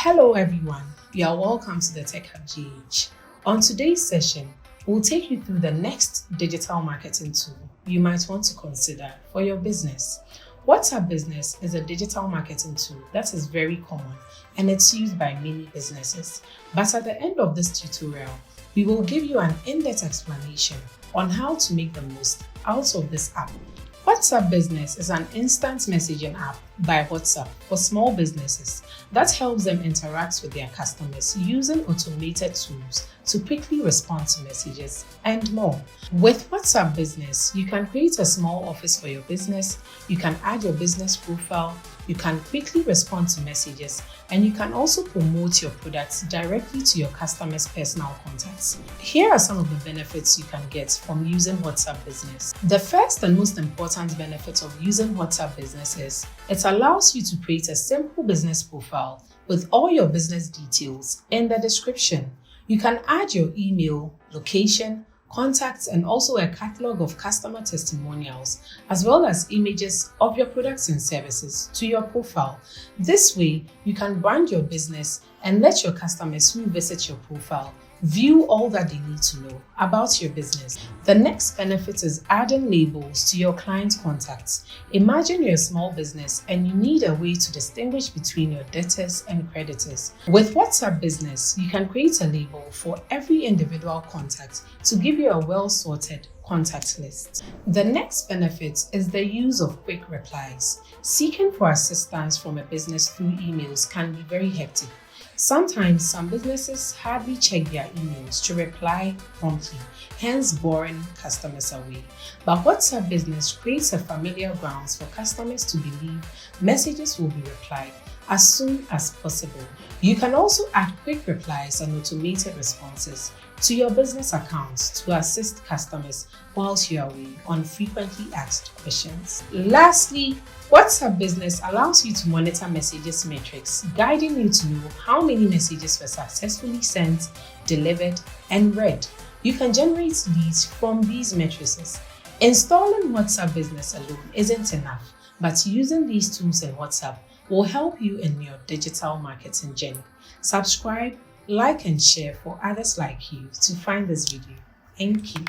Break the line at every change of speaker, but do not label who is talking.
Hello everyone, you are welcome to the Tech Hub GH. On today's session, we'll take you through the next digital marketing tool you might want to consider for your business. WhatsApp Business is a digital marketing tool that is very common and it's used by many businesses. But at the end of this tutorial, we will give you an in-depth explanation on how to make the most out of this app. WhatsApp Business is an instant messaging app by WhatsApp for small businesses that helps them interact with their customers using automated tools to quickly respond to messages and more. With WhatsApp Business, you can create a small office for your business, you can add your business profile, you can quickly respond to messages, and you can also promote your products directly to your customers' personal contacts. Here are some of the benefits you can get from using WhatsApp Business. The first and most important benefit of using WhatsApp Business is it allows you to create a simple business profile with all your business details in the description. You can add your email, location, contacts, and also a catalog of customer testimonials, as well as images of your products and services to your profile. This way, you can brand your business and let your customers who visit your profile view all that they need to know about your business. The next benefit is adding labels to your client contacts. Imagine you're a small business and you need a way to distinguish between your debtors and creditors. With WhatsApp Business, you can create a label for every individual contact to give you a well-sorted contact list. The next benefit is the use of quick replies. Seeking for assistance from a business through emails can be very hectic. Sometimes some businesses hardly check their emails to reply promptly, hence boring customers away. But WhatsApp Business creates a familiar grounds for customers to believe messages will be replied as soon as possible. You can also add quick replies and automated responses to your business accounts to assist customers whilst you are away on frequently asked questions. Lastly, WhatsApp Business allows you to monitor messages metrics, guiding you to know how many messages were successfully sent, delivered, and read. You can generate leads from these matrices. Installing WhatsApp Business alone isn't enough, but using these tools in WhatsApp will help you in your digital marketing journey. Subscribe, like, and share for others like you to find this video. Thank you.